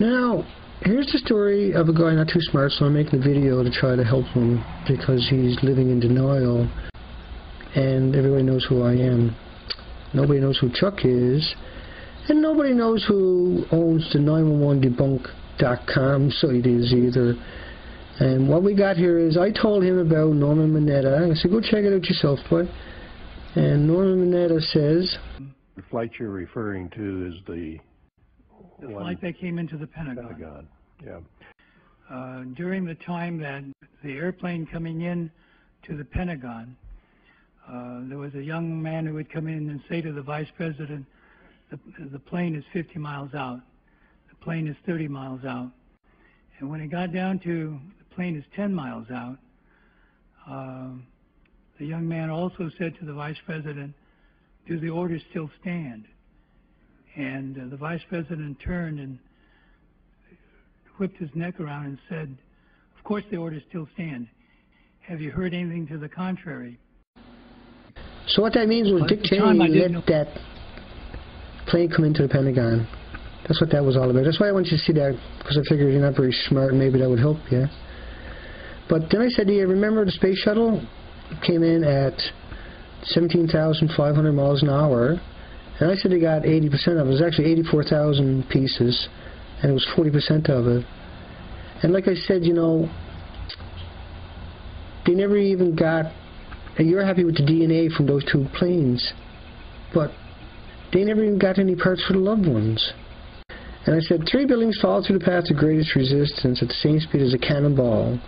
Now, here's the story of a guy not too smart, so I'm making a video to try to help him because he's living in denial and everybody knows who I am. Nobody knows who Chuck is, and nobody knows who owns the 911debunk.com site is either. And what we got here is I told him about Norman Mineta. I said, go check it out yourself, boy. And Norman Mineta says, the flight you're referring to is the flight that came into the Pentagon. Yeah. During the time that the airplane coming in to the Pentagon, there was a young man who would come in and say to the Vice President, the plane is 50 miles out, the plane is 30 miles out. And when it got down to the plane is 10 miles out, the young man also said to the Vice President, do the orders still stand? And the Vice President turned and whipped his neck around and said, of course the orders still stand. Have you heard anything to the contrary? So what that means was Dick Cheney let that plane come into the Pentagon. That's what that was all about. That's why I want you to see that, because I figured you're not very smart and maybe that would help you. But then I said, do you remember the space shuttle? It came in at 17,500 miles an hour. And I said they got 80% of it. It was actually 84,000 pieces, and it was 40% of it. And like I said, you know, they never even got, and you're happy with the DNA from those two planes, but they never even got any parts for the loved ones. And I said, 3 buildings fall through the path of greatest resistance at the same speed as a cannonball.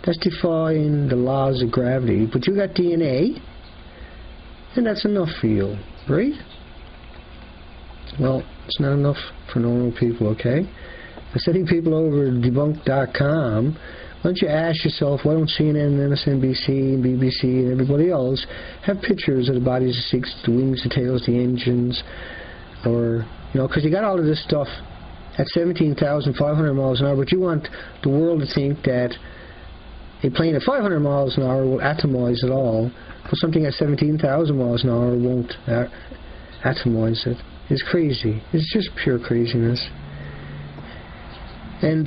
That's defying the laws of gravity. But you got DNA, and that's enough for you, right? Well, it's not enough for normal people, okay? I'm sending people over to debunk.com. Why don't you ask yourself, why don't CNN, MSNBC, and BBC, and everybody else have pictures of the bodies, the seats, the wings, the tails, the engines, or, you know, because you got all of this stuff at 17,500 miles an hour, but you want the world to think that a plane at 500 miles an hour will atomize it all, but something at 17,000 miles an hour won't atomize it. It's crazy. It's just pure craziness. And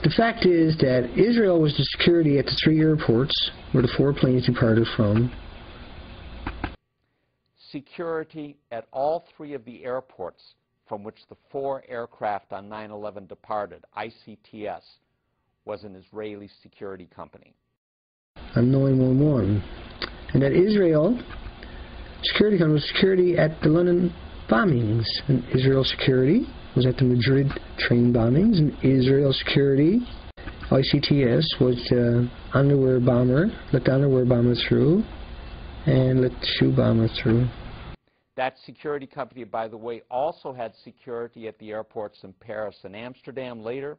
the fact is that Israel was the security at the 3 airports where the 4 planes departed from. Security at all 3 of the airports from which the 4 aircraft on 9/11 departed, ICTS, was an Israeli security company. On 911. And that Israel security company was security at the London bombings, and Israel security was at the Madrid train bombings, and Israel security, ICTS, was the underwear bomber, let the underwear bomber through, and let the shoe bomber through. That security company, by the way, also had security at the airports in Paris and Amsterdam later,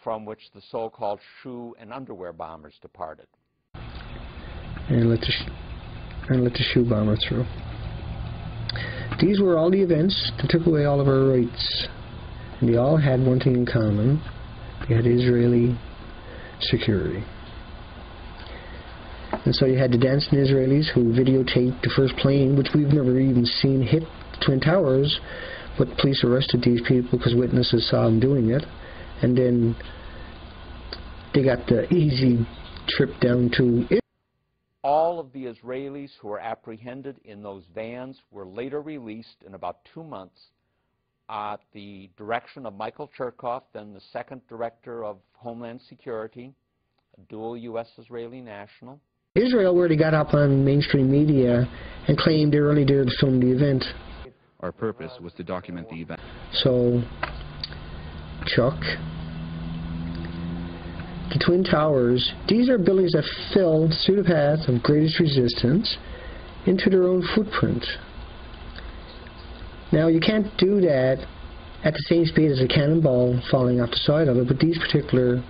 from which the so-called shoe and underwear bombers departed. And let the shoe bomber through. These were all the events that took away all of our rights. And they all had one thing in common. They had Israeli security. And so you had the dancing Israelis who videotaped the first plane, which we've never even seen hit the Twin Towers, but police arrested these people because witnesses saw them doing it. And then they got the easy trip down to Israel. All of the Israelis who were apprehended in those vans were later released in about 2 months at the direction of Michael Chertoff, then the 2nd Director of Homeland Security, a dual U.S.-Israeli national. Israel, where they got up on mainstream media and claimed they were only there to film the event. Our purpose was to document the event. So, Chuck, the Twin Towers, these are buildings that fell through the path of greatest resistance into their own footprint. Now, you can't do that at the same speed as a cannonball falling off the side of it, but these particular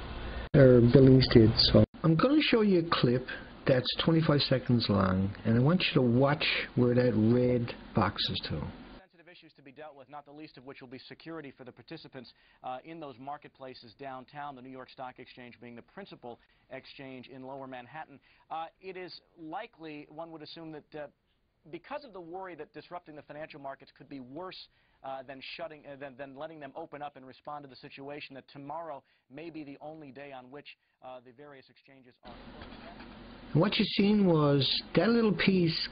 buildings did. So I'm going to show you a clip that's 25 seconds long, and I want you to watch where that red box is to. Issues to be dealt with, not the least of which will be security for the participants in those marketplaces downtown, the New York Stock Exchange being the principal exchange in Lower Manhattan. It is likely, one would assume, that because of the worry that disrupting the financial markets could be worse than letting them open up and respond to the situation, that tomorrow may be the only day on which the various exchanges are closed. And what you seen was that little piece,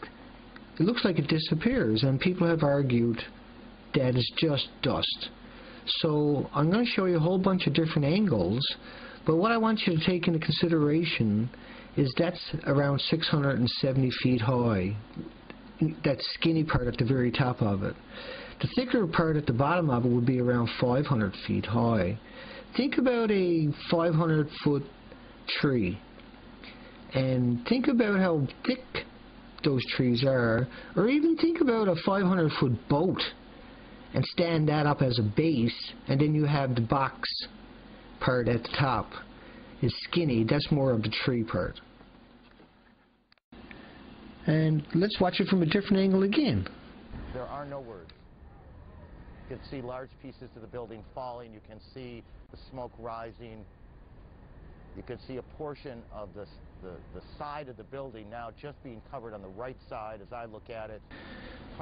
it looks like it disappears, and people have argued that it's just dust. So I'm going to show you a whole bunch of different angles, but what I want you to take into consideration is that's around 670 feet high, that skinny part at the very top of it. The thicker part at the bottom of it would be around 500 feet high. Think about a 500-foot tree, and think about how thick those trees are, or even think about a 500-foot boat and stand that up as a base, and then you have the box part at the top is skinny. That's more of the tree part. And let's watch it from a different angle again. There are no words. You can see large pieces of the building falling. You can see the smoke rising. You can see a portion of the side of the building now just being covered on the right side as I look at it.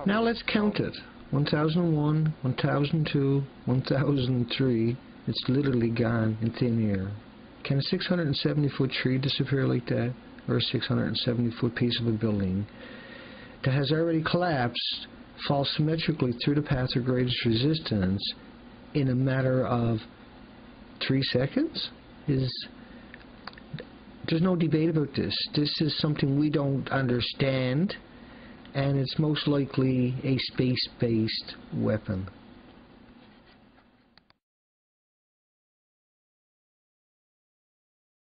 Now let's count it. 1001, 1002, 1003. It's literally gone in thin air. Can a 670-foot tree disappear like that? Or a 670-foot piece of a building that has already collapsed fall symmetrically through the path of greatest resistance in a matter of 3 seconds? There's no debate about this. This is something we don't understand, and it's most likely a space-based weapon.